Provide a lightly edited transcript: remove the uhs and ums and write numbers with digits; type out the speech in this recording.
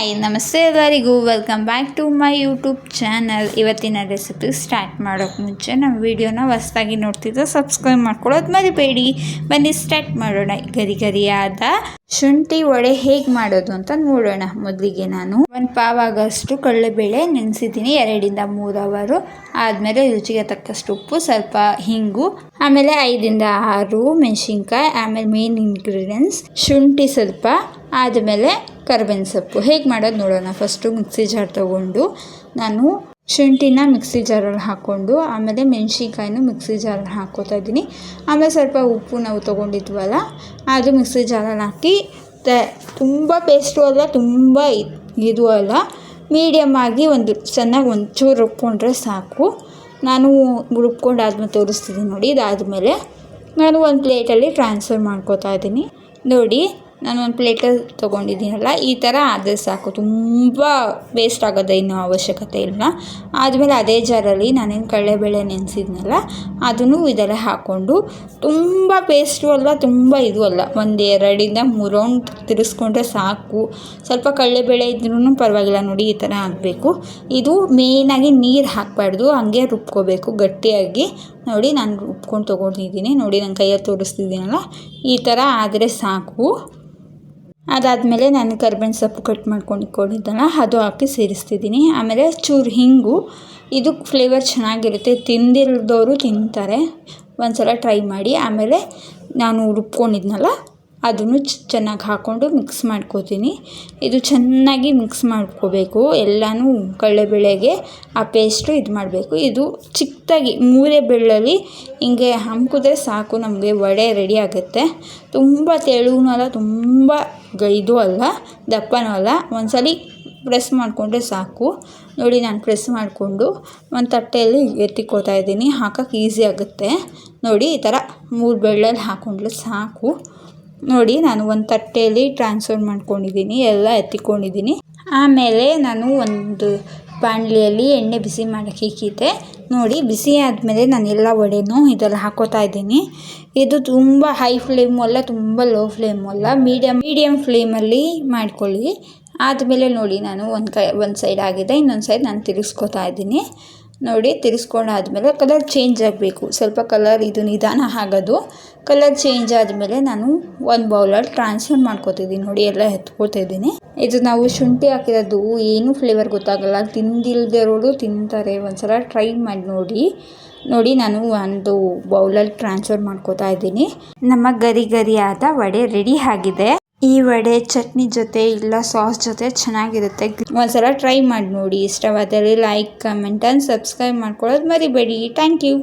Hi ನಮಸ್ತೆ ಎಲ್ಲರಿಗೂ welcome back to my YouTube channel. ಇವತ್ತಿನ ರೆಸಿಪಿ ಸ್ಟಾರ್ಟ್ ಮಾಡೋಕ್ಕೆ ಮುಂಚೆ ನಮ್ಮ ವಿಡಿಯೋನ ಹೊಸದಾಗಿ ನೋಡ್ತಿದ್ದರೆ ಸಬ್ಸ್ಕ್ರೈಬ್ ಮಾಡ್ಕೊಳ್ಳೋದು ಮರಿಬೇಡಿ. ಬನ್ನಿ ಸ್ಟಾರ್ಟ್ ಮಾಡೋಣ. ಗರಿಗರಿಯಾದ ಶುಂಠಿ ವಡೆ ಹೇಗೆ ಮಾಡೋದು ಅಂತ ನೋಡೋಣ. ಮೊದಲಿಗೆ ನಾನು 1 ಪಾವ್ ಆಗೋಷ್ಟು ಕಡಲೆಬೇಳೆ ನೆನೆಸಿದ್ದೀನಿ 2 ಇಂದ 3 ಅವರು. ಆದಮೇಲೆ ರುಚಿಗೆ ತಕ್ಕಷ್ಟು ಉಪ್ಪು, ಸ್ವಲ್ಪ ಹಿಂಗು, ಆಮೇಲೆ 5 ಇಂದ 6 ಮೆಣಸಿನ್ಕಾಯಿ, ಆಮೇಲೆ ಮೇನ್ ಇಂಗ್ರೀಡಿಯೆಂಟ್ಸ್ ಶುಂಠಿ ಸ್ವಲ್ಪ, ಆದಮೇಲೆ ಕರಿಬೇವಿನ ಸೊಪ್ಪು. ಹೇಗೆ ಮಾಡೋದು ನೋಡೋಣ. ಫಸ್ಟು ಮಿಕ್ಸಿ ಜಾರ್ ತೊಗೊಂಡು ನಾನು ಶುಂಠಿನ ಮಿಕ್ಸಿ ಜಾರಲ್ಲಿ ಹಾಕ್ಕೊಂಡು, ಆಮೇಲೆ ಮೆಣಸಿನ್ಕಾಯಿನೂ ಮಿಕ್ಸಿ ಜಾರಲ್ಲಿ ಹಾಕ್ಕೋತಾ ಇದ್ದೀನಿ. ಆಮೇಲೆ ಸ್ವಲ್ಪ ಉಪ್ಪು ನಾವು ತೊಗೊಂಡಿದ್ವಲ್ಲ ಅದು ಮಿಕ್ಸಿ ಜಾರಲ್ಲಿ ಹಾಕಿ ತುಂಬ ಪೇಸ್ಟು ಅಲ್ಲ, ತುಂಬ ಇದು ಅಲ್ಲ, ಮೀಡಿಯಮ್ ಆಗಿ ಚೆನ್ನಾಗಿ ಒಂಚೂರು ರುಬ್ಕೊಂಡ್ರೆ ಸಾಕು. ನಾನು ರುಬ್ಕೊಂಡಾದ್ಮೇಲೆ ತೋರಿಸ್ತಿದ್ದೀನಿ ನೋಡಿ. ಇದಾದಮೇಲೆ ನಾನು ಒಂದು ಪ್ಲೇಟಲ್ಲಿ ಟ್ರಾನ್ಸ್ಫರ್ ಮಾಡ್ಕೋತಾ ಇದ್ದೀನಿ. ನೋಡಿ, ನಾನು ಒಂದು ಪ್ಲೇಟಲ್ಲಿ ತೊಗೊಂಡಿದ್ದೀನಲ್ಲ, ಈ ಥರ ಆದರೆ ಸಾಕು. ತುಂಬ ವೇಸ್ಟ್ ಆಗೋದು ಇನ್ನೂ ಅವಶ್ಯಕತೆ ಇಲ್ಲ. ಆದಮೇಲೆ ಅದೇ ಜಾರಲ್ಲಿ ನಾನೇನು ಕಡಲೆಬೇಳೆ ನೆನೆಸಿದ್ನಲ್ಲ ಅದನ್ನು ಇದೆಲ್ಲ ಹಾಕ್ಕೊಂಡು, ತುಂಬ ಪೇಸ್ಟು ಅಲ್ಲ, ತುಂಬ ಇದು ಅಲ್ಲ, 1-2 ಇಂದ 3 ರೌಂಡ್ ತಿರ್ಸ್ಕೊಂಡ್ರೆ ಸಾಕು. ಸ್ವಲ್ಪ ಕಡಲೆಬೇಳೆ ಇದ್ರೂ ಪರವಾಗಿಲ್ಲ. ನೋಡಿ, ಈ ಥರ ಆಗಬೇಕು. ಇದು ಮೇಯ್ನಾಗಿ ನೀರು ಹಾಕಬಾರ್ದು, ಹಂಗೆ ರುಬ್ಕೋಬೇಕು ಗಟ್ಟಿಯಾಗಿ. ನೋಡಿ, ನಾನು ರುಬ್ಕೊಂಡು ತೊಗೊಂಡಿದ್ದೀನಿ. ನೋಡಿ, ನಾನು ಕೈಯಲ್ಲಿ ತೋರಿಸ್ತಿದ್ದೀನಲ್ಲ, ಈ ಥರ ಆದರೆ ಸಾಕು. ಅದಾದಮೇಲೆ ನಾನು ಕರಿಬೇವಿನ ಸೊಪ್ಪು ಕಟ್ ಮಾಡ್ಕೊಂಡು ಇಟ್ಕೊಂಡಿದ್ದಲ್ಲ ಅದು ಹಾಕಿ ಸೇರಿಸ್ತಿದ್ದೀನಿ. ಆಮೇಲೆ ಚೂರು ಹಿಂಗು, ಇದು ಫ್ಲೇವರ್ ಚೆನ್ನಾಗಿರುತ್ತೆ. ತಿಂದಿಲ್ದವರು ತಿಂತಾರೆ, ಒಂದು ಸಲ ಟ್ರೈ ಮಾಡಿ. ಆಮೇಲೆ ನಾನು ರುಬ್ಕೊಂಡಿದ್ನಲ್ಲ ಅದನ್ನು ಚೆನ್ನಾಗಿ ಹಾಕ್ಕೊಂಡು ಮಿಕ್ಸ್ ಮಾಡ್ಕೋತೀನಿ. ಇದು ಚೆನ್ನಾಗಿ ಮಿಕ್ಸ್ ಮಾಡ್ಕೋಬೇಕು ಎಲ್ಲನೂ. ಕಡಲೆಬೇಳೆಗೆ ಆ ಪೇಸ್ಟು ಇದು ಮಾಡಬೇಕು. ಇದು ಚಿಕ್ಕದಾಗಿ 3 ಬೆಳ್ಳುಳ್ಳಿ ಹಿಂಗೆ ಹಮ್ಕಿದ್ರೆ ಸಾಕು, ನಮಗೆ ವಡೆ ರೆಡಿ ಆಗುತ್ತೆ. ತುಂಬ ತೆಳುವೂ ಅಲ್ಲ, ತುಂಬ ಇದು ಅಲ್ಲ, ದಪ್ಪನೂ ಅಲ್ಲ. ಒಂದ್ಸಲಿ ಪ್ರೆಸ್ ಮಾಡಿಕೊಂಡ್ರೆ ಸಾಕು. ನೋಡಿ, ನಾನು ಪ್ರೆಸ್ ಮಾಡಿಕೊಂಡು ಒಂದು ತಟ್ಟೆಯಲ್ಲಿ ಎತ್ತಿಕೋತಾ ಇದ್ದೀನಿ. ಹಾಕೋಕ್ಕೆ ಈಸಿ ಆಗುತ್ತೆ. ನೋಡಿ, ಈ ಥರ 3 ಬೆಳ್ಳುಳ್ಳಿ ಹಾಕ್ಕೊಂಡ್ರೆ ಸಾಕು. ನೋಡಿ, ನಾನು ಒಂದು ತಟ್ಟೆಯಲ್ಲಿ ಟ್ರಾನ್ಸ್ಫರ್ ಮಾಡ್ಕೊಂಡಿದ್ದೀನಿ, ಎಲ್ಲ ಎತ್ತಿಕೊಂಡಿದ್ದೀನಿ. ಆಮೇಲೆ ನಾನು ಒಂದು ಬಾಣಲೆಯಲ್ಲಿ ಎಣ್ಣೆ ಬಿಸಿ ಮಾಡೋಕ್ಕೆ ಇಕ್ಕಿದ್ದೆ. ನೋಡಿ, ಬಿಸಿ ಆದಮೇಲೆ ನಾನು ಎಲ್ಲ ವಡೆನೂ ಇದೆಲ್ಲ ಹಾಕ್ಕೋತಾ ಇದ್ದೀನಿ. ಇದು ತುಂಬ ಹೈ ಫ್ಲೇಮು ಅಲ್ಲ, ತುಂಬ ಲೋ ಫ್ಲೇಮು ಅಲ್ಲ, ಮೀಡಿಯಮ್ ಫ್ಲೇಮಲ್ಲಿ ಮಾಡ್ಕೊಳ್ಳಿ. ಆದಮೇಲೆ ನೋಡಿ, ನಾನು ಒಂದು ಸೈಡ್ ಆಗಿದೆ, ಇನ್ನೊಂದು ಸೈಡ್ ನಾನು ತಿರುಗಿಸ್ಕೋತಾ ಇದ್ದೀನಿ. ನೋಡಿ, ತಿರ್ಸ್ಕೊಂಡಾದ್ಮೇಲೆ ಕಲರ್ ಚೇಂಜ್ ಆಗಬೇಕು. ಸ್ವಲ್ಪ ಕಲರ್ ಇದು ನಿಧಾನ ಆಗೋದು. ಕಲರ್ ಚೇಂಜ್ ಆದಮೇಲೆ ನಾನು ಒಂದು ಬೌಲಲ್ಲಿ ಟ್ರಾನ್ಸ್ಫರ್ ಮಾಡ್ಕೋತಿದ್ದೀನಿ. ನೋಡಿ, ಎಲ್ಲ ಎತ್ಕೋತಿದ್ದೀನಿ. ಇದು ನಾವು ಶುಂಠಿ ಹಾಕಿರೋದು ಏನೂ ಫ್ಲೇವರ್ ಗೊತ್ತಾಗಲ್ಲ, ತಿಂದಿಲ್ದಿರೋರು ತಿಂತಾರೆ. ಒಂದ್ಸಲ ಟ್ರೈ ಮಾಡಿ ನೋಡಿ. ನೋಡಿ, ನಾನು ಒಂದು ಬೌಲಲ್ಲಿ ಟ್ರಾನ್ಸ್ಫರ್ ಮಾಡ್ಕೋತಾ ಇದ್ದೀನಿ. ನಮ್ಮ ಗರಿಗರಿಯಾದ ವಡೆ ರೆಡಿ ಆಗಿದೆ. ಈ ವಡೆ ಚಟ್ನಿ ಜೊತೆ ಇಲ್ಲ ಸಾಸ್ ಜೊತೆ ಚೆನ್ನಾಗಿರುತ್ತೆ. ಒಂದ್ಸಲ ಟ್ರೈ ಮಾಡಿ ನೋಡಿ. ಇಷ್ಟವಾದರೆ ಲೈಕ್, ಕಮೆಂಟ್ ಆ್ಯಂಡ್ ಸಬ್ಸ್ಕ್ರೈಬ್ ಮಾಡ್ಕೊಳ್ಳೋದು ಮರಿಬೇಡಿ. Thank you.